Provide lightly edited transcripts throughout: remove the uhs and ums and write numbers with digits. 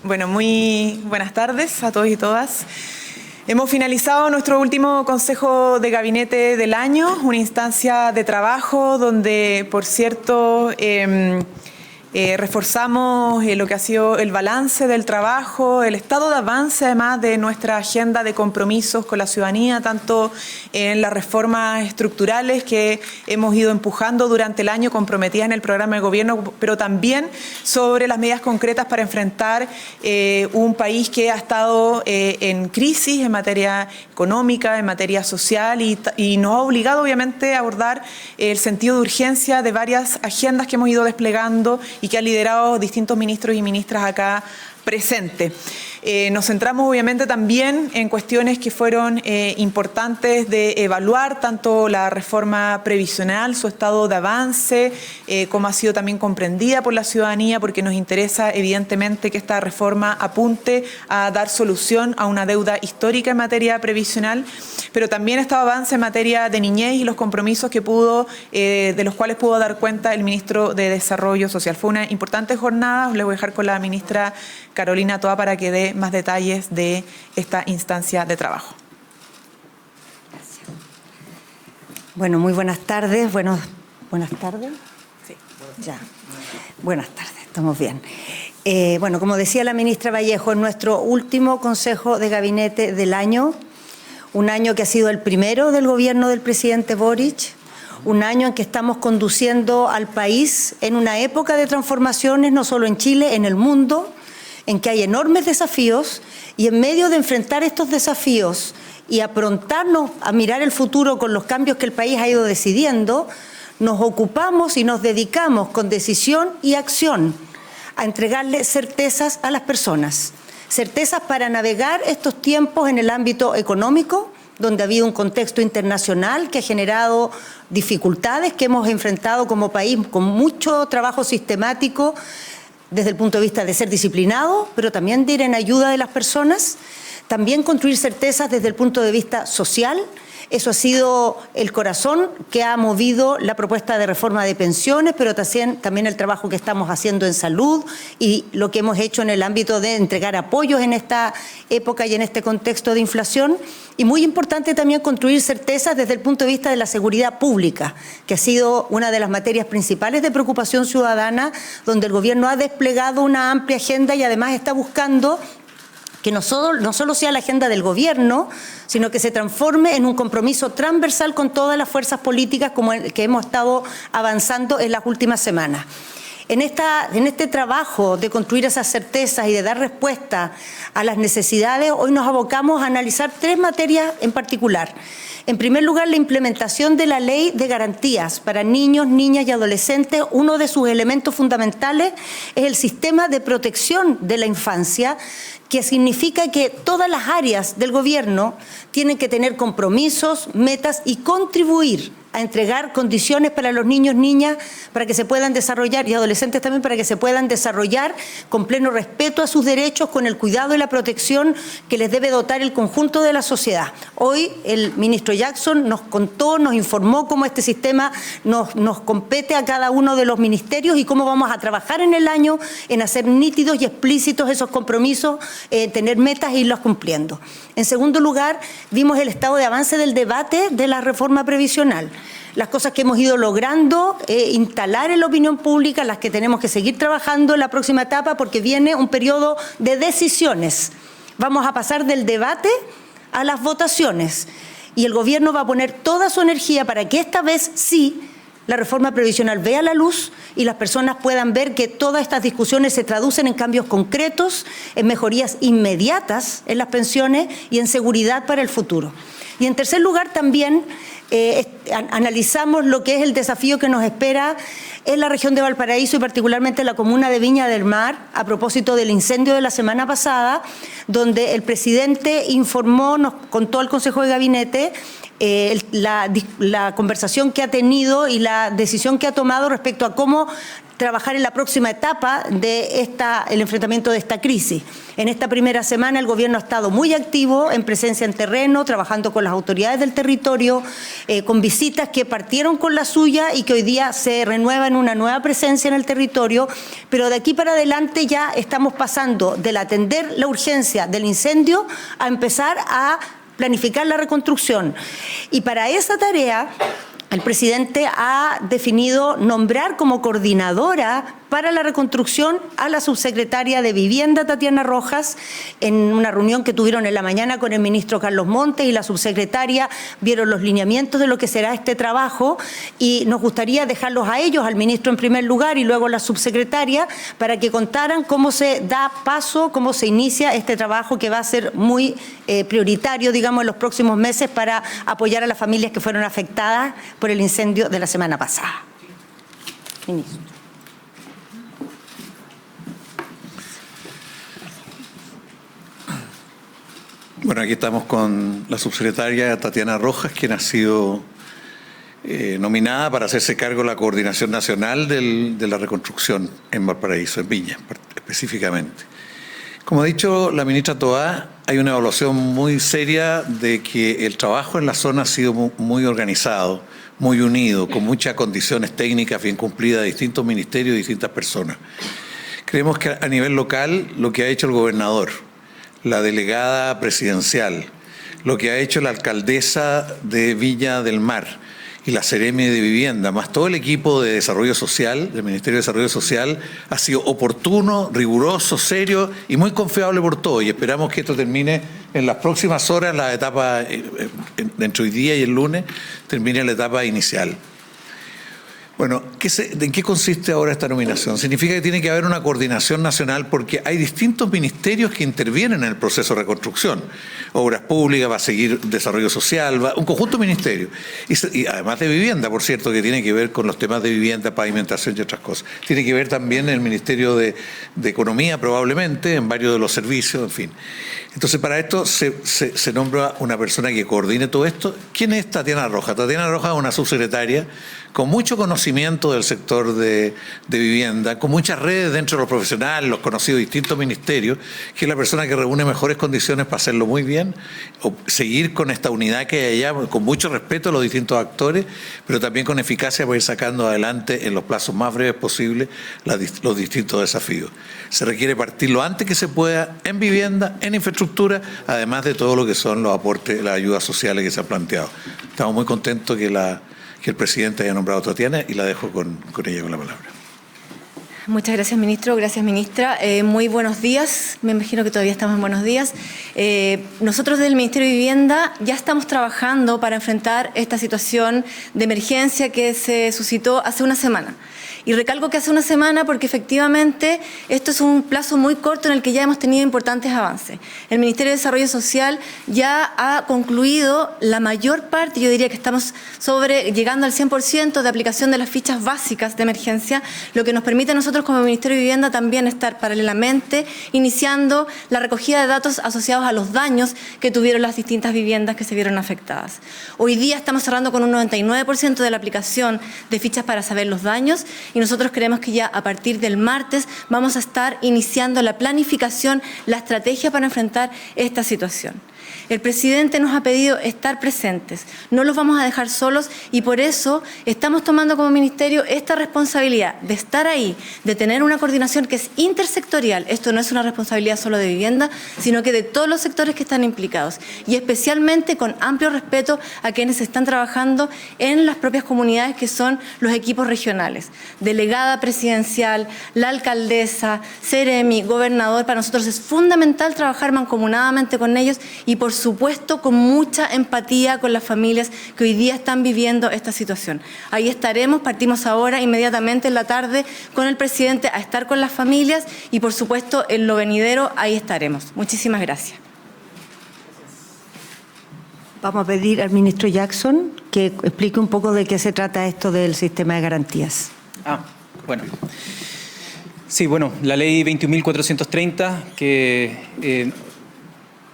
Bueno, muy buenas tardes a todos y todas. Hemos finalizado nuestro último Consejo de Gabinete del año, una instancia de trabajo donde, por cierto, reforzamos lo que ha sido el balance del trabajo, el estado de avance además de nuestra agenda de compromisos con la ciudadanía, tanto en las reformas estructurales que hemos ido empujando durante el año comprometidas en el programa de gobierno, pero también sobre las medidas concretas para enfrentar un país que ha estado en crisis en materia económica, en materia social y nos ha obligado obviamente a abordar el sentido de urgencia de varias agendas que hemos ido desplegando y que han liderado distintos ministros y ministras acá presentes. Nos centramos obviamente también en cuestiones que fueron importantes de evaluar, tanto la reforma previsional, su estado de avance, cómo ha sido también comprendida por la ciudadanía, porque nos interesa evidentemente que esta reforma apunte a dar solución a una deuda histórica en materia previsional, pero también estado de avance en materia de niñez y los compromisos que de los cuales pudo dar cuenta el ministro de Desarrollo Social. Fue una importante jornada, les voy a dejar con la ministra Carolina Toá para que dé más detalles de esta instancia de trabajo. Gracias. Bueno, muy buenas tardes. Buenas tardes. Sí. Ya. Buenas tardes, estamos bien. Bueno, como decía la ministra Vallejo, es nuestro último Consejo de Gabinete del año, un año que ha sido el primero del gobierno del presidente Boric, un año en que estamos conduciendo al país en una época de transformaciones, no solo en Chile, en el mundo, en que hay enormes desafíos y en medio de enfrentar estos desafíos y aprontarnos a mirar el futuro con los cambios que el país ha ido decidiendo, nos ocupamos y nos dedicamos con decisión y acción a entregarle certezas a las personas. Certezas para navegar estos tiempos en el ámbito económico, donde ha habido un contexto internacional que ha generado dificultades que hemos enfrentado como país con mucho trabajo sistemático, desde el punto de vista de ser disciplinado, pero también de ir en ayuda de las personas, también construir certezas desde el punto de vista social. Eso ha sido el corazón que ha movido la propuesta de reforma de pensiones, pero también el trabajo que estamos haciendo en salud y lo que hemos hecho en el ámbito de entregar apoyos en esta época y en este contexto de inflación. Y muy importante también construir certezas desde el punto de vista de la seguridad pública, que ha sido una de las materias principales de preocupación ciudadana, donde el gobierno ha desplegado una amplia agenda y además está buscando que no solo sea la agenda del gobierno, sino que se transforme en un compromiso transversal con todas las fuerzas políticas como el que hemos estado avanzando en las últimas semanas. En este trabajo de construir esas certezas y de dar respuesta a las necesidades, hoy nos abocamos a analizar 3 materias en particular. En primer lugar, la implementación de la Ley de Garantías para niños, niñas y adolescentes. Uno de sus elementos fundamentales es el sistema de protección de la infancia, que significa que todas las áreas del gobierno tienen que tener compromisos, metas y contribuir a entregar condiciones para los niños, niñas, para que se puedan desarrollar, y adolescentes también, para que se puedan desarrollar con pleno respeto a sus derechos, con el cuidado y la protección que les debe dotar el conjunto de la sociedad. Hoy el ministro Jackson nos contó, nos informó cómo este sistema nos compete a cada uno de los ministerios y cómo vamos a trabajar en el año en hacer nítidos y explícitos esos compromisos, tener metas e irlos cumpliendo. En segundo lugar, vimos el estado de avance del debate de la reforma previsional. Las cosas que hemos ido logrando instalar en la opinión pública, las que tenemos que seguir trabajando en la próxima etapa, porque viene un periodo de decisiones. Vamos a pasar del debate a las votaciones y el gobierno va a poner toda su energía para que esta vez sí la reforma previsional vea la luz y las personas puedan ver que todas estas discusiones se traducen en cambios concretos, en mejorías inmediatas en las pensiones y en seguridad para el futuro. Y en tercer lugar también analizamos lo que es el desafío que nos espera en la región de Valparaíso y particularmente en la comuna de Viña del Mar a propósito del incendio de la semana pasada, donde el presidente informó, nos contó al Consejo de Gabinete la conversación que ha tenido y la decisión que ha tomado respecto a cómo trabajar en la próxima etapa de el enfrentamiento de esta crisis. En esta primera semana el gobierno ha estado muy activo en presencia en terreno, trabajando con las autoridades del territorio, con visitas que partieron con la suya y que hoy día se renuevan una nueva presencia en el territorio, pero de aquí para adelante ya estamos pasando del atender la urgencia del incendio a empezar a planificar la reconstrucción. Y para esa tarea el presidente ha definido nombrar como coordinadora para la reconstrucción a la subsecretaria de Vivienda, Tatiana Rojas, en una reunión que tuvieron en la mañana con el ministro Carlos Montes y la subsecretaria vieron los lineamientos de lo que será este trabajo y nos gustaría dejarlos a ellos, al ministro en primer lugar y luego a la subsecretaria, para que contaran cómo se da paso, cómo se inicia este trabajo que va a ser muy prioritario, digamos, en los próximos meses para apoyar a las familias que fueron afectadas por el incendio de la semana pasada. Ministro. Bueno, aquí estamos con la subsecretaria Tatiana Rojas, quien ha sido nominada para hacerse cargo de la coordinación nacional de la reconstrucción en Valparaíso, en Viña específicamente. Como ha dicho la ministra Toá, hay una evaluación muy seria de que el trabajo en la zona ha sido muy organizado, muy unido, con muchas condiciones técnicas bien cumplidas de distintos ministerios y distintas personas. Creemos que a nivel local lo que ha hecho el gobernador, la delegada presidencial, lo que ha hecho la alcaldesa de Viña del Mar y la Seremi de Vivienda, más todo el equipo de Desarrollo Social, del Ministerio de Desarrollo Social, ha sido oportuno, riguroso, serio y muy confiable por todo. Y esperamos que esto termine en las próximas horas, la etapa, entre hoy día y el lunes, termine la etapa inicial. Bueno, ¿en qué consiste ahora esta nominación? Significa que tiene que haber una coordinación nacional porque hay distintos ministerios que intervienen en el proceso de reconstrucción. Obras Públicas, va a seguir Desarrollo Social, un conjunto de ministerios. Y además de Vivienda, por cierto, que tiene que ver con los temas de vivienda, pavimentación y otras cosas. Tiene que ver también el Ministerio de Economía, probablemente, en varios de los servicios, en fin. Entonces, para esto se nombra una persona que coordine todo esto. ¿Quién es Tatiana Rojas? Tatiana Rojas es una subsecretaria con mucho conocimiento del sector de vivienda, con muchas redes dentro de los profesionales, los conocidos de distintos ministerios, que es la persona que reúne mejores condiciones para hacerlo muy bien, o seguir con esta unidad que hay allá, con mucho respeto a los distintos actores, pero también con eficacia para ir sacando adelante en los plazos más breves posibles los distintos desafíos. Se requiere partir lo antes que se pueda en vivienda, en infraestructura, además de todo lo que son los aportes, las ayudas sociales que se han planteado. Estamos muy contentos que el presidente haya nombrado a Tatiana y la dejo con ella con la palabra. Muchas gracias, ministro. Gracias, ministra. Muy buenos días. Me imagino que todavía estamos en buenos días. Nosotros desde el Ministerio de Vivienda ya estamos trabajando para enfrentar esta situación de emergencia que se suscitó hace una semana. Y recalco que hace una semana porque efectivamente esto es un plazo muy corto en el que ya hemos tenido importantes avances. El Ministerio de Desarrollo Social ya ha concluido la mayor parte, yo diría que estamos llegando al 100% de aplicación de las fichas básicas de emergencia, lo que nos permite a nosotros como Ministerio de Vivienda también estar paralelamente iniciando la recogida de datos asociados a los daños que tuvieron las distintas viviendas que se vieron afectadas. Hoy día estamos cerrando con un 99% de la aplicación de fichas para saber los daños y nosotros creemos que ya a partir del martes vamos a estar iniciando la planificación, la estrategia para enfrentar esta situación. El presidente nos ha pedido estar presentes, no los vamos a dejar solos y por eso estamos tomando como ministerio esta responsabilidad de estar ahí, de tener una coordinación que es intersectorial. Esto no es una responsabilidad solo de vivienda, sino que de todos los sectores que están implicados y especialmente con amplio respeto a quienes están trabajando en las propias comunidades que son los equipos regionales. Delegada presidencial, la alcaldesa, Seremi, gobernador, para nosotros es fundamental trabajar mancomunadamente con ellos y por supuesto con mucha empatía con las familias que hoy día están viviendo esta situación. Ahí estaremos, partimos ahora inmediatamente en la tarde con el presidente a estar con las familias y por supuesto en lo venidero ahí estaremos. Muchísimas gracias. Vamos a pedir al ministro Jackson que explique un poco de qué se trata esto del sistema de garantías. Bueno. Sí, bueno, la ley 21.430 que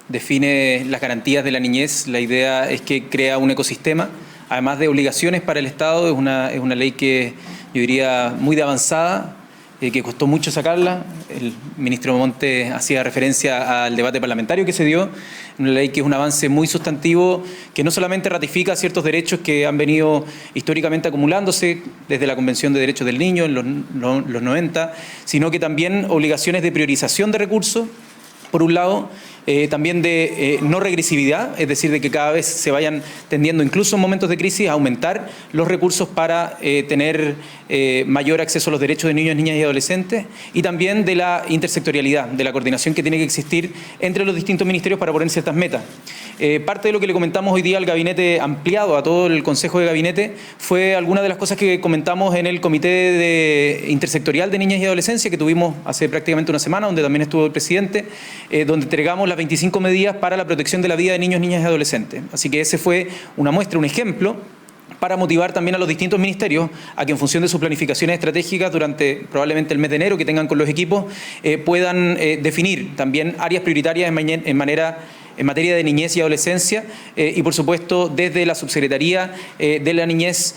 define las garantías de la niñez, la idea es que crea un ecosistema, además de obligaciones para el Estado, es una ley que yo diría muy de avanzada, que costó mucho sacarla. El ministro Montes hacía referencia al debate parlamentario que se dio, una ley que es un avance muy sustantivo, que no solamente ratifica ciertos derechos que han venido históricamente acumulándose desde la Convención de Derechos del Niño en los 90, sino que también obligaciones de priorización de recursos, por un lado, también de no regresividad, es decir, de que cada vez se vayan tendiendo, incluso en momentos de crisis, a aumentar los recursos para tener mayor acceso a los derechos de niños, niñas y adolescentes, y también de la intersectorialidad, de la coordinación que tiene que existir entre los distintos ministerios para poner ciertas metas. Parte de lo que le comentamos hoy día al gabinete ampliado, a todo el Consejo de Gabinete, fue alguna de las cosas que comentamos en el Comité Intersectorial de Niñas y Adolescencia que tuvimos hace prácticamente una semana, donde también estuvo el presidente, donde entregamos las 25 medidas para la protección de la vida de niños, niñas y adolescentes. Así que ese fue una muestra, un ejemplo, para motivar también a los distintos ministerios a que en función de sus planificaciones estratégicas durante probablemente el mes de enero que tengan con los equipos, puedan definir también áreas prioritarias en materia de niñez y adolescencia y, por supuesto, desde la Subsecretaría de la Niñez,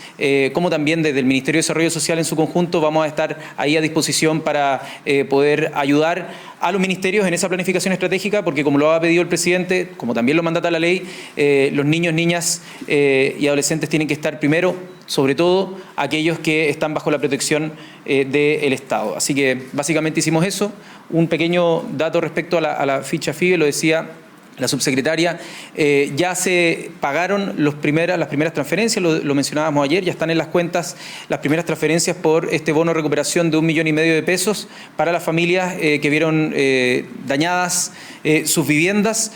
como también desde el Ministerio de Desarrollo Social en su conjunto, vamos a estar ahí a disposición para poder ayudar a los ministerios en esa planificación estratégica, porque como lo ha pedido el presidente, como también lo mandata la ley, los niños, niñas y adolescentes tienen que estar primero, sobre todo aquellos que están bajo la protección del Estado. Así que básicamente hicimos eso. Un pequeño dato respecto a la ficha FIBE, lo decía la subsecretaria, ya se pagaron las primeras transferencias, lo mencionábamos ayer, ya están en las cuentas las primeras transferencias por este bono de recuperación de 1,5 millones de pesos para las familias que vieron dañadas sus viviendas.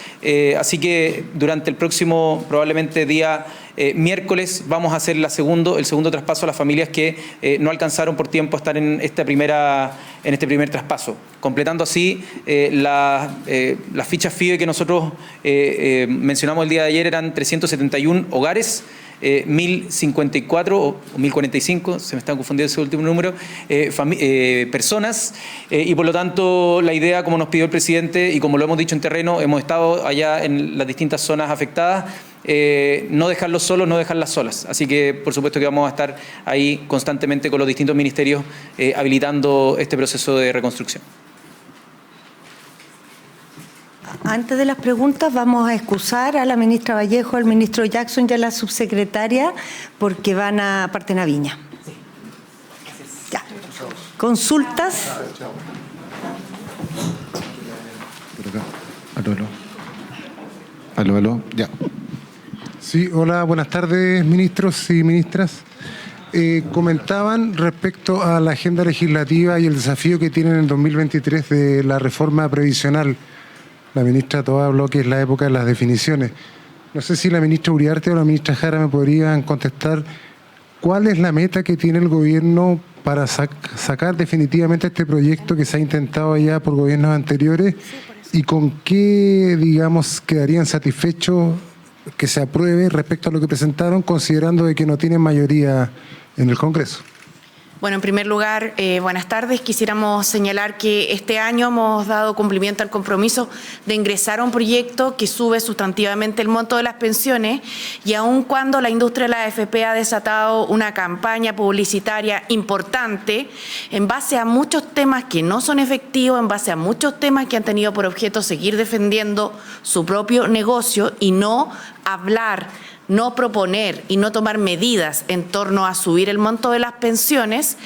Así que durante el próximo, probablemente día miércoles, vamos a hacer el segundo traspaso a las familias que no alcanzaron por tiempo a estar en este primer traspaso, completando así las fichas FIBE que nosotros mencionamos el día de ayer. Eran 371 hogares, 1.054 o 1.045, se me está confundiendo ese último número, personas, y por lo tanto la idea, como nos pidió el presidente y como lo hemos dicho en terreno, hemos estado allá en las distintas zonas afectadas, no dejarlos solos, no dejarlas solas. Así que por supuesto que vamos a estar ahí constantemente con los distintos ministerios habilitando este proceso de reconstrucción. Antes de las preguntas vamos a excusar a la ministra Vallejo, al ministro Jackson y a la subsecretaria porque parten a Viña. Ya. ¿Consultas? Aló, ya. Sí, hola, buenas tardes, ministros y ministras. Comentaban respecto a la agenda legislativa y el desafío que tienen en el 2023 de la reforma previsional. La ministra Toá habló que es la época de las definiciones. No sé si la ministra Uriarte o la ministra Jara me podrían contestar cuál es la meta que tiene el gobierno para sacar definitivamente este proyecto que se ha intentado ya por gobiernos anteriores y con qué, digamos, quedarían satisfechos que se apruebe respecto a lo que presentaron, considerando de que no tienen mayoría en el Congreso. Bueno, en primer lugar, buenas tardes. Quisiéramos señalar que este año hemos dado cumplimiento al compromiso de ingresar a un proyecto que sube sustantivamente el monto de las pensiones y aun cuando la industria de la AFP ha desatado una campaña publicitaria importante en base a muchos temas que no son efectivos, en base a muchos temas que han tenido por objeto seguir defendiendo su propio negocio y no hablar, no proponer y no tomar medidas en torno a subir el monto de las pensiones,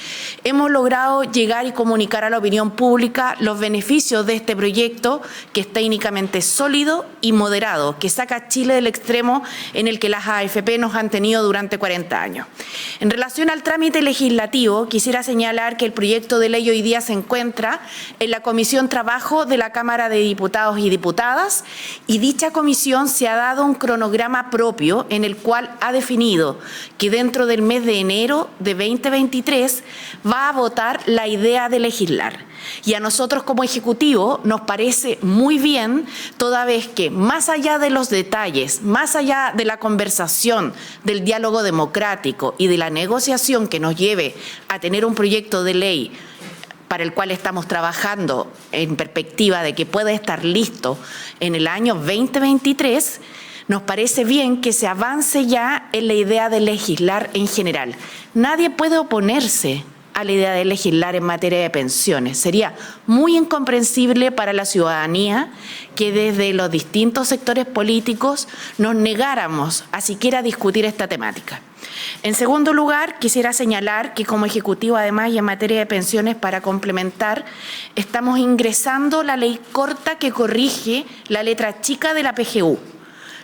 hemos logrado llegar y comunicar a la opinión pública los beneficios de este proyecto que es técnicamente sólido y moderado, que saca a Chile del extremo en el que las AFP nos han tenido durante 40 años. En relación al trámite legislativo, quisiera señalar que el proyecto de ley hoy día se encuentra en la Comisión Trabajo de la Cámara de Diputados y Diputadas y dicha comisión se ha dado un cronograma propio en el cual ha definido que dentro del mes de enero de 2023 va a votar la idea de legislar. Y a nosotros como Ejecutivo nos parece muy bien, toda vez que más allá de los detalles, más allá de la conversación, del diálogo democrático y de la negociación que nos lleve a tener un proyecto de ley para el cual estamos trabajando en perspectiva de que pueda estar listo en el año 2023, nos parece bien que se avance ya en la idea de legislar en general. Nadie puede oponerse a la idea de legislar en materia de pensiones. Sería muy incomprensible para la ciudadanía que desde los distintos sectores políticos nos negáramos a siquiera discutir esta temática. En segundo lugar, quisiera señalar que como Ejecutivo, además, y en materia de pensiones, para complementar, estamos ingresando la ley corta que corrige la letra chica de la PGU.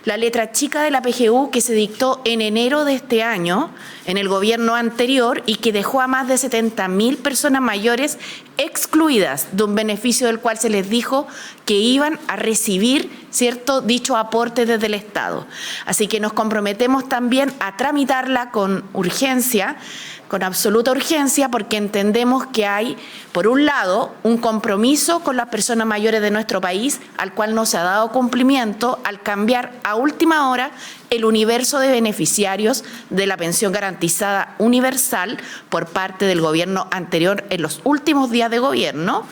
La letra chica de la PGU que se dictó en enero de este año en el gobierno anterior y que dejó a más de 70.000 personas mayores excluidas de un beneficio del cual se les dijo que iban a recibir dicho aporte desde el Estado. Así que nos comprometemos también a tramitarla con urgencia, con absoluta urgencia, porque entendemos que hay, por un lado, un compromiso con las personas mayores de nuestro país, al cual no se ha dado cumplimiento al cambiar a última hora el universo de beneficiarios de la pensión garantizada universal por parte del gobierno anterior en los últimos días de gobierno.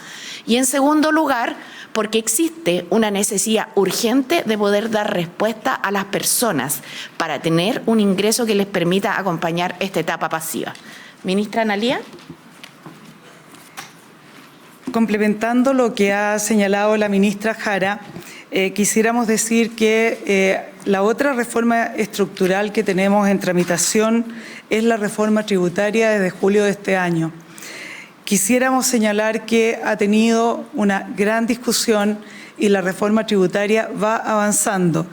Y en segundo lugar, porque existe una necesidad urgente de poder dar respuesta a las personas para tener un ingreso que les permita acompañar esta etapa pasiva. Ministra Analía. Complementando lo que ha señalado la ministra Jara, quisiéramos decir que la otra reforma estructural que tenemos en tramitación es la reforma tributaria desde julio de este año. Quisiéramos señalar que ha tenido una gran discusión y la reforma tributaria va avanzando.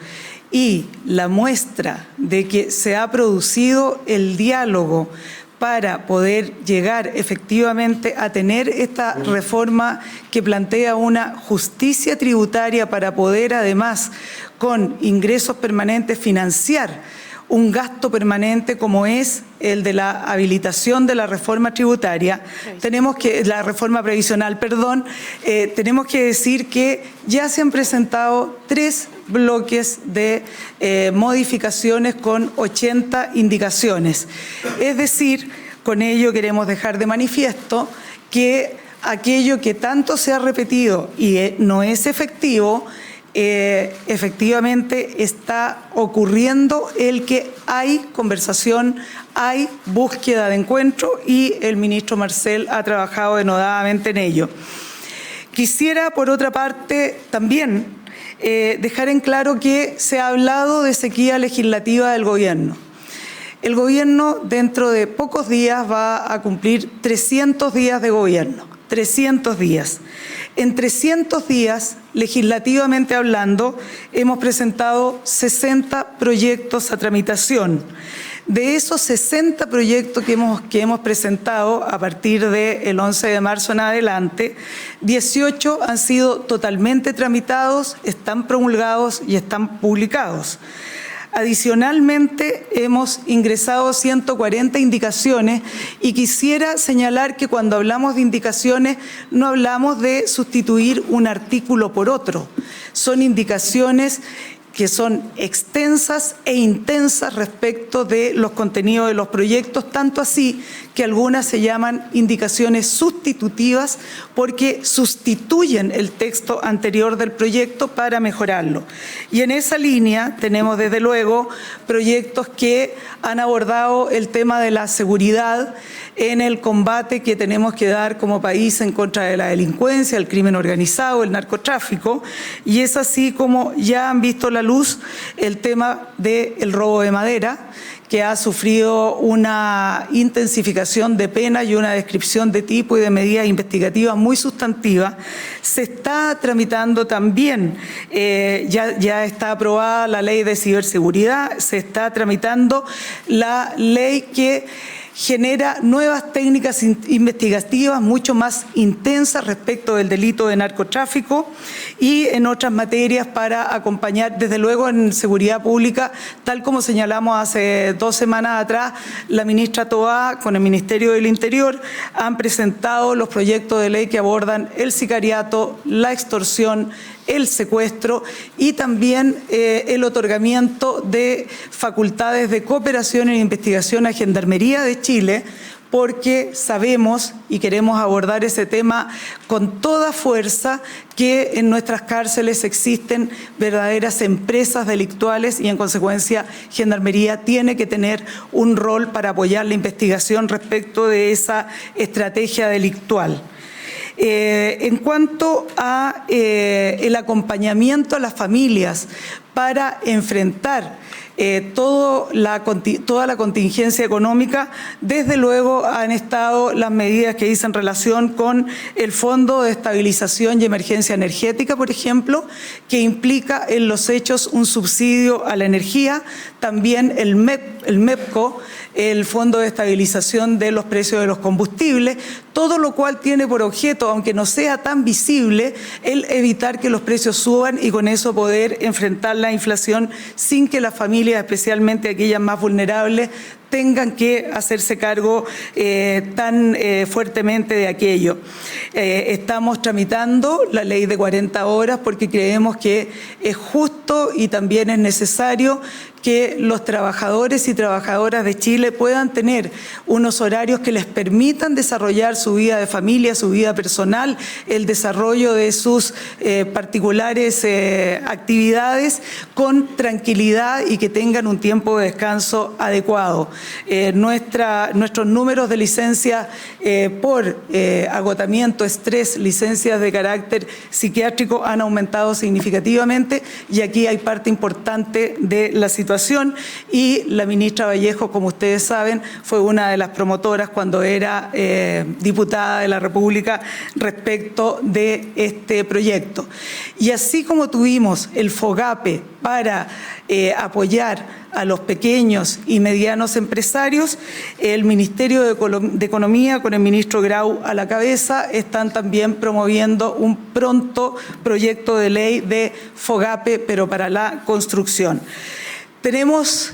Y la muestra de que se ha producido el diálogo para poder llegar efectivamente a tener esta reforma que plantea una justicia tributaria para poder además con ingresos permanentes financiar un gasto permanente como es el de la habilitación de la reforma tributaria, la reforma previsional, tenemos que decir que ya se han presentado 3 bloques de modificaciones con 80 indicaciones. Es decir, con ello queremos dejar de manifiesto que aquello que tanto se ha repetido y no es efectivo, efectivamente está ocurriendo el que hay conversación, hay búsqueda de encuentro y el ministro Marcel ha trabajado denodadamente en ello. Quisiera, por otra parte, también dejar en claro que se ha hablado de sequía legislativa del gobierno. El gobierno dentro de pocos días va a cumplir 300 días de gobierno, 300 días. En 300 días, legislativamente hablando, hemos presentado 60 proyectos a tramitación. De esos 60 proyectos que hemos presentado a partir del 11 de marzo en adelante, 18 han sido totalmente tramitados, están promulgados y están publicados. Adicionalmente, hemos ingresado 140 indicaciones y quisiera señalar que cuando hablamos de indicaciones no hablamos de sustituir un artículo por otro. Son indicaciones que son extensas e intensas respecto de los contenidos de los proyectos, tanto así que algunas se llaman indicaciones sustitutivas porque sustituyen el texto anterior del proyecto para mejorarlo. Y en esa línea tenemos desde luego proyectos que han abordado el tema de la seguridad en el combate que tenemos que dar como país en contra de la delincuencia, el crimen organizado, el narcotráfico, y es así como ya han visto la luz el tema del robo de madera, que ha sufrido una intensificación de pena y una descripción de tipo y de medidas investigativas muy sustantiva. Se está tramitando también, ya está aprobada la ley de ciberseguridad, se está tramitando la ley que genera nuevas técnicas investigativas mucho más intensas respecto del delito de narcotráfico y en otras materias para acompañar, desde luego en seguridad pública, tal como señalamos hace 2 semanas atrás, la ministra Toá con el Ministerio del Interior han presentado los proyectos de ley que abordan el sicariato, la extorsión, el secuestro y también el otorgamiento de facultades de cooperación en investigación a Gendarmería de Chile porque sabemos y queremos abordar ese tema con toda fuerza que en nuestras cárceles existen verdaderas empresas delictuales y en consecuencia Gendarmería tiene que tener un rol para apoyar la investigación respecto de esa estrategia delictual. En cuanto a el acompañamiento a las familias para enfrentar toda la contingencia económica, desde luego han estado las medidas que hice en relación con el Fondo de Estabilización y Emergencia Energética, por ejemplo, que implica en los hechos un subsidio a la energía, también el MEPCO, el Fondo de Estabilización de los Precios de los Combustibles, todo lo cual tiene por objeto, aunque no sea tan visible, el evitar que los precios suban y con eso poder enfrentar la inflación sin que las familias, especialmente aquellas más vulnerables, tengan que hacerse cargo tan fuertemente de aquello. Estamos tramitando la ley de 40 horas porque creemos que es justo y también es necesario que los trabajadores y trabajadoras de Chile puedan tener unos horarios que les permitan desarrollar su vida de familia, su vida personal, el desarrollo de sus particulares actividades con tranquilidad y que tengan un tiempo de descanso adecuado. Nuestros números de licencias por agotamiento, estrés, licencias de carácter psiquiátrico han aumentado significativamente y aquí hay parte importante de la situación y la ministra Vallejo, como ustedes saben, fue una de las promotoras cuando era diputada de la República respecto de este proyecto. Y así como tuvimos el FOGAPE para apoyar a los pequeños y medianos empresarios, el Ministerio de Economía, con el ministro Grau a la cabeza, están también promoviendo un pronto proyecto de ley de FOGAPE, pero para la construcción. Tenemos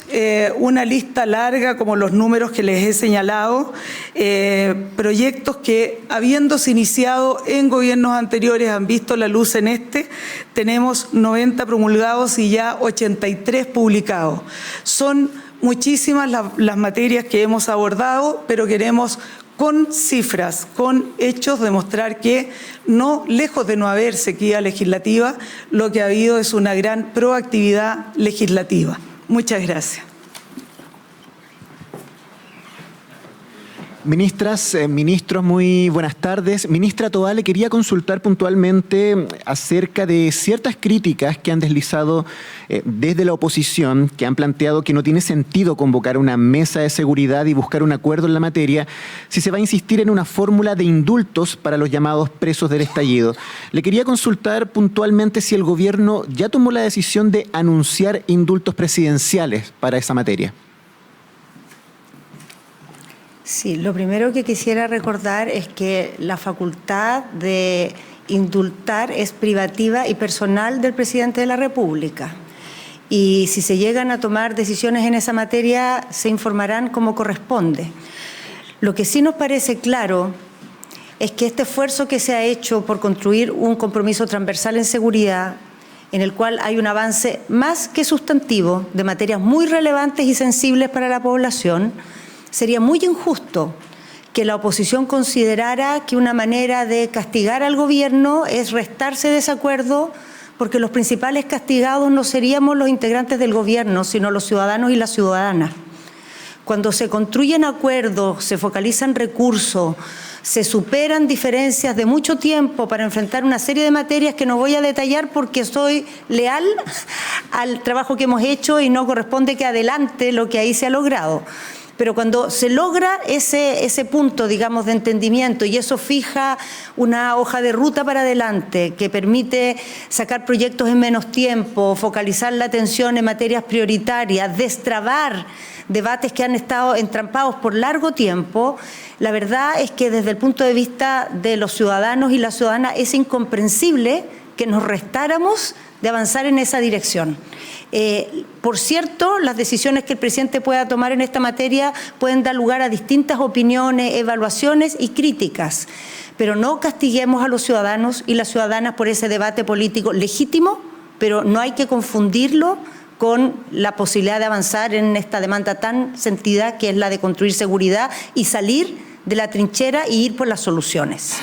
una lista larga, como los números que les he señalado, proyectos que, habiéndose iniciado en gobiernos anteriores, han visto la luz en este. Tenemos 90 promulgados y ya 83 publicados. Son muchísimas las materias que hemos abordado, pero queremos con cifras, con hechos, demostrar que no, lejos de no haber sequía legislativa, lo que ha habido es una gran proactividad legislativa. Muchas gracias. Ministras, ministros, muy buenas tardes. Ministra Toá, le quería consultar puntualmente acerca de ciertas críticas que han deslizado desde la oposición, que han planteado que no tiene sentido convocar una mesa de seguridad y buscar un acuerdo en la materia si se va a insistir en una fórmula de indultos para los llamados presos del estallido. Le quería consultar puntualmente si el gobierno ya tomó la decisión de anunciar indultos presidenciales para esa materia. Sí, lo primero que quisiera recordar es que la facultad de indultar es privativa y personal del presidente de la República. Y si se llegan a tomar decisiones en esa materia, se informarán como corresponde. Lo que sí nos parece claro es que este esfuerzo que se ha hecho por construir un compromiso transversal en seguridad, en el cual hay un avance más que sustantivo de materias muy relevantes y sensibles para la población, sería muy injusto que la oposición considerara que una manera de castigar al gobierno es restarse de ese acuerdo, porque los principales castigados no seríamos los integrantes del gobierno, sino los ciudadanos y las ciudadanas. Cuando se construyen acuerdos, se focalizan recursos, se superan diferencias de mucho tiempo para enfrentar una serie de materias que no voy a detallar porque soy leal al trabajo que hemos hecho y no corresponde que adelante lo que ahí se ha logrado. Pero cuando se logra ese punto, digamos, de entendimiento y eso fija una hoja de ruta para adelante que permite sacar proyectos en menos tiempo, focalizar la atención en materias prioritarias, destrabar debates que han estado entrampados por largo tiempo, la verdad es que desde el punto de vista de los ciudadanos y las ciudadanas es incomprensible que nos restáramos de avanzar en esa dirección. Por cierto, las decisiones que el presidente pueda tomar en esta materia pueden dar lugar a distintas opiniones, evaluaciones y críticas, pero no castiguemos a los ciudadanos y las ciudadanas por ese debate político legítimo, pero no hay que confundirlo con la posibilidad de avanzar en esta demanda tan sentida que es la de construir seguridad y salir de la trinchera y ir por las soluciones.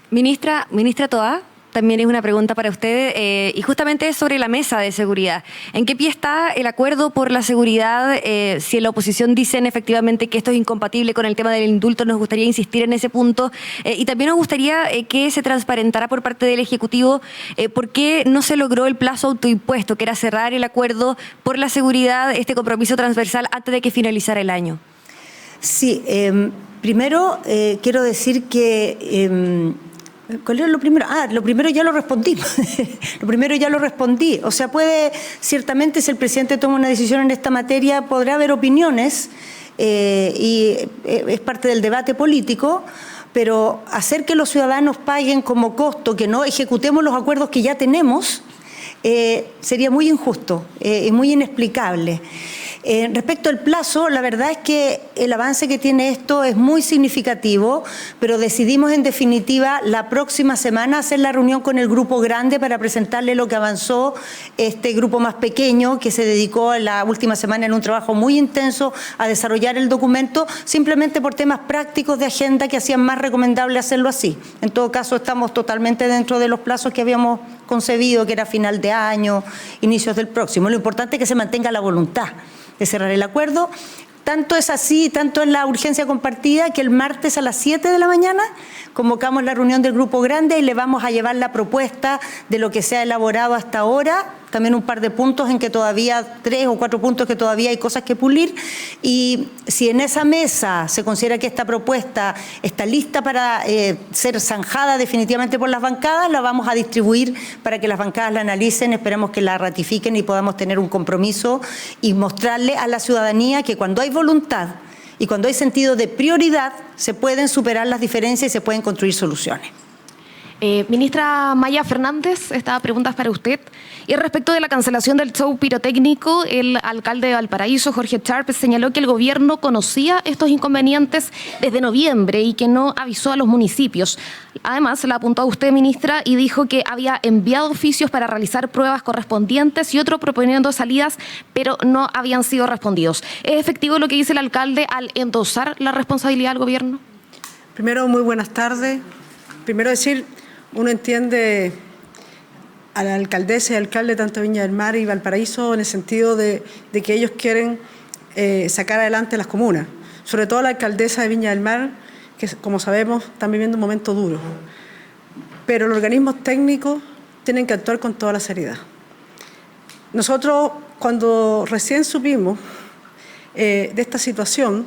Ministra Toá, también es una pregunta para usted y justamente es sobre la mesa de seguridad. ¿En qué pie está el acuerdo por la seguridad? Si en la oposición dicen efectivamente que esto es incompatible con el tema del indulto, nos gustaría insistir en ese punto y también nos gustaría que se transparentara por parte del Ejecutivo por qué no se logró el plazo autoimpuesto, que era cerrar el acuerdo por la seguridad, este compromiso transversal antes de que finalizara el año. Sí, primero quiero decir que... ¿Cuál era lo primero? Lo primero ya lo respondí. Lo primero ya lo respondí. O sea, ciertamente si el presidente toma una decisión en esta materia, podrá haber opiniones y es parte del debate político, pero hacer que los ciudadanos paguen como costo, que no ejecutemos los acuerdos que ya tenemos, sería muy injusto y muy inexplicable. Respecto al plazo, la verdad es que el avance que tiene esto es muy significativo, pero decidimos en definitiva la próxima semana hacer la reunión con el grupo grande para presentarle lo que avanzó este grupo más pequeño que se dedicó la última semana en un trabajo muy intenso a desarrollar el documento, simplemente por temas prácticos de agenda que hacían más recomendable hacerlo así. En todo caso, estamos totalmente dentro de los plazos que habíamos concebido, que era final de año, inicios del próximo. Lo importante es que se mantenga la voluntad de cerrar el acuerdo. Tanto es así, tanto es la urgencia compartida, que el martes a las 7 de la mañana convocamos la reunión del grupo grande y le vamos a llevar la propuesta de lo que se ha elaborado hasta ahora, también un par de puntos en que todavía, 3 o 4 puntos que todavía hay cosas que pulir, y si en esa mesa se considera que esta propuesta está lista para ser zanjada definitivamente por las bancadas, la vamos a distribuir para que las bancadas la analicen, esperemos que la ratifiquen y podamos tener un compromiso y mostrarle a la ciudadanía que cuando hay voluntad y cuando hay sentido de prioridad se pueden superar las diferencias y se pueden construir soluciones. Ministra Maya Fernández, esta pregunta es para usted. Y respecto de la cancelación del show pirotécnico, el alcalde de Valparaíso, Jorge Sharp, señaló que el gobierno conocía estos inconvenientes desde noviembre y que no avisó a los municipios. Además, la apuntó a usted, ministra, y dijo que había enviado oficios para realizar pruebas correspondientes y otro proponiendo salidas, pero no habían sido respondidos. ¿Es efectivo lo que dice el alcalde al endosar la responsabilidad del gobierno? Primero, muy buenas tardes. Primero decir, uno entiende a la alcaldesa y alcalde tanto de Viña del Mar y Valparaíso en el sentido de que ellos quieren sacar adelante las comunas. Sobre todo la alcaldesa de Viña del Mar, que como sabemos están viviendo un momento duro. Pero los organismos técnicos tienen que actuar con toda la seriedad. Nosotros, cuando recién supimos de esta situación,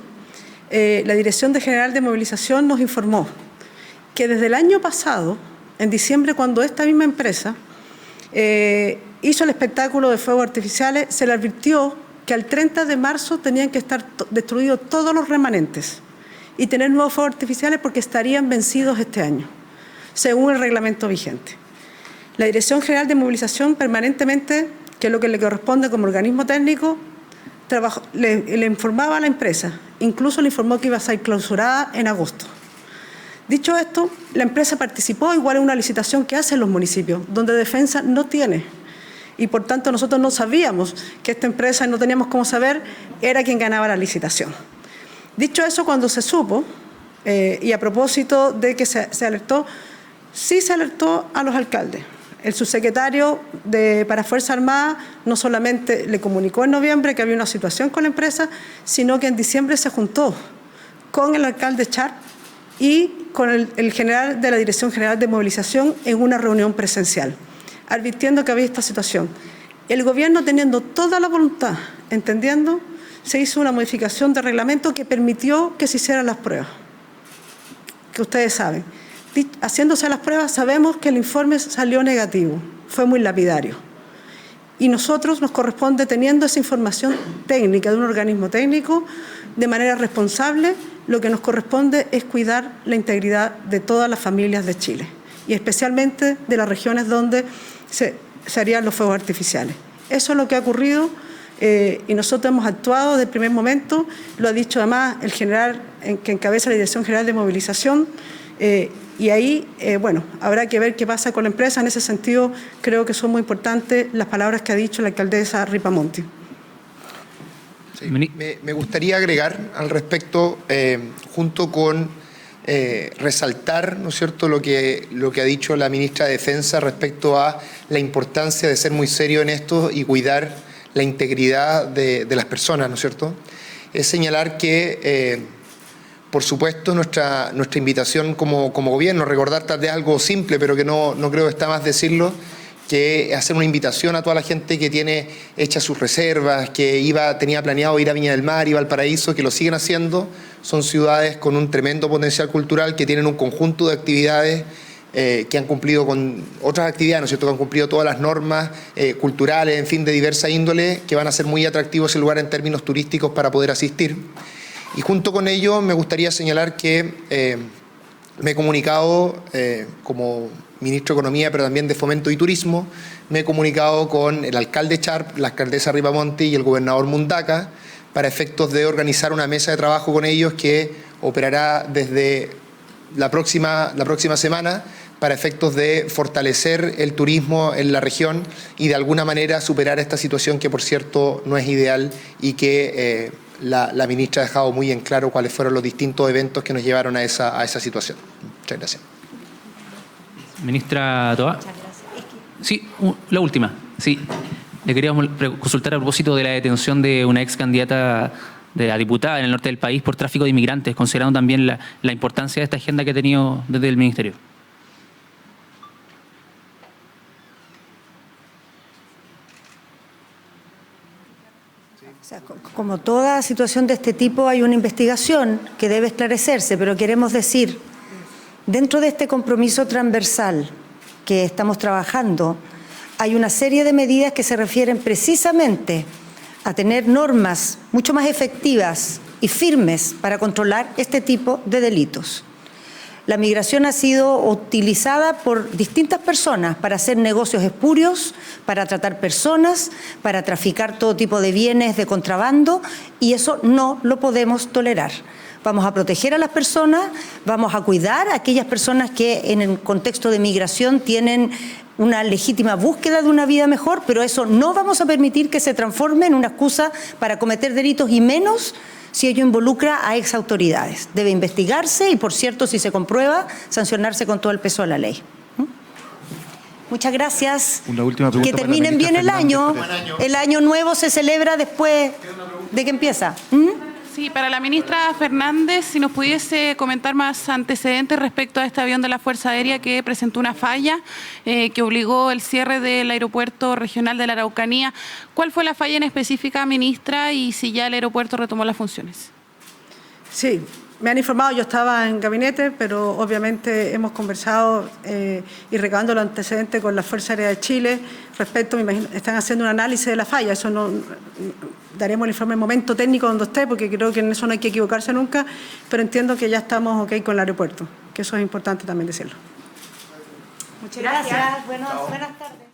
la Dirección General de Movilización nos informó que desde el año pasado, en diciembre, cuando esta misma empresa hizo el espectáculo de fuegos artificiales, se le advirtió que al 30 de marzo tenían que estar destruidos todos los remanentes y tener nuevos fuegos artificiales porque estarían vencidos este año, según el reglamento vigente. La Dirección General de Movilización permanentemente, que es lo que le corresponde como organismo técnico, le informaba a la empresa, incluso le informó que iba a ser clausurada en agosto. Dicho esto, la empresa participó igual en una licitación que hacen los municipios, donde Defensa no tiene. Y por tanto nosotros no sabíamos que esta empresa, no teníamos cómo saber, era quien ganaba la licitación. Dicho eso, cuando se supo, y a propósito de que se alertó, sí se alertó a los alcaldes. El subsecretario para Fuerza Armada no solamente le comunicó en noviembre que había una situación con la empresa, sino que en diciembre se juntó con el alcalde Sharp y con el general de la Dirección General de Movilización en una reunión presencial, advirtiendo que había esta situación. El gobierno, teniendo toda la voluntad, entendiendo, se hizo una modificación de reglamento que permitió que se hicieran las pruebas, que ustedes saben. Haciéndose las pruebas, sabemos que el informe salió negativo, fue muy lapidario. Y nosotros nos corresponde, teniendo esa información técnica de un organismo técnico, de manera responsable, lo que nos corresponde es cuidar la integridad de todas las familias de Chile y especialmente de las regiones donde se harían los fuegos artificiales. Eso es lo que ha ocurrido y nosotros hemos actuado desde el primer momento, lo ha dicho además el general que encabeza la Dirección General de Movilización y ahí, bueno, habrá que ver qué pasa con la empresa. En ese sentido, creo que son muy importantes las palabras que ha dicho la alcaldesa Ripamonti. Sí, me gustaría agregar al respecto, junto con resaltar, ¿no es cierto?, lo que ha dicho la ministra de Defensa respecto a la importancia de ser muy serio en esto y cuidar la integridad de las personas, ¿no es cierto? Es señalar que, por supuesto, nuestra invitación como gobierno, recordar tal vez algo simple, pero que no creo que está más decirlo, que hacer una invitación a toda la gente que tiene hechas sus reservas, que tenía planeado ir a Viña del Mar, iba al Valparaíso, que lo siguen haciendo. Son ciudades con un tremendo potencial cultural, que tienen un conjunto de actividades que han cumplido con otras actividades, ¿no es cierto?, que han cumplido todas las normas culturales, en fin, de diversa índole, que van a ser muy atractivos ese lugar en términos turísticos para poder asistir. Y junto con ello me gustaría señalar que me he comunicado como ministro de Economía, pero también de Fomento y Turismo, me he comunicado con el alcalde Charp, la alcaldesa Ripamonti y el gobernador Mundaca para efectos de organizar una mesa de trabajo con ellos que operará desde la próxima semana para efectos de fortalecer el turismo en la región y de alguna manera superar esta situación que, por cierto, no es ideal y que la ministra ha dejado muy en claro cuáles fueron los distintos eventos que nos llevaron a esa situación. Muchas gracias. Ministra Toá. Sí, la última. Sí, le queríamos consultar a propósito de la detención de una ex candidata a diputada en el norte del país por tráfico de inmigrantes, considerando también la importancia de esta agenda que ha tenido desde el Ministerio. O sea, como toda situación de este tipo, hay una investigación que debe esclarecerse, pero queremos decir, dentro de este compromiso transversal que estamos trabajando, hay una serie de medidas que se refieren precisamente a tener normas mucho más efectivas y firmes para controlar este tipo de delitos. La migración ha sido utilizada por distintas personas para hacer negocios espurios, para tratar personas, para traficar todo tipo de bienes de contrabando, y eso no lo podemos tolerar. Vamos a proteger a las personas, vamos a cuidar a aquellas personas que en el contexto de migración tienen una legítima búsqueda de una vida mejor, pero eso no vamos a permitir que se transforme en una excusa para cometer delitos, y menos si ello involucra a exautoridades. Debe investigarse y, por cierto, si se comprueba, sancionarse con todo el peso de la ley. Muchas gracias. Una última pregunta. Que terminen bien el año. El año nuevo se celebra después de que empieza. Sí, para la ministra Fernández, si nos pudiese comentar más antecedentes respecto a este avión de la Fuerza Aérea que presentó una falla que obligó el cierre del aeropuerto regional de la Araucanía. ¿Cuál fue la falla en específica, ministra, y si ya el aeropuerto retomó las funciones? Sí, me han informado, yo estaba en gabinete, pero obviamente hemos conversado y recabando los antecedentes con la Fuerza Aérea de Chile respecto, me imagino, están haciendo un análisis de la falla, eso no daremos el informe en el momento técnico donde esté, porque creo que en eso no hay que equivocarse nunca, pero entiendo que ya estamos ok con el aeropuerto, que eso es importante también decirlo. Muchas gracias. Buenas tardes.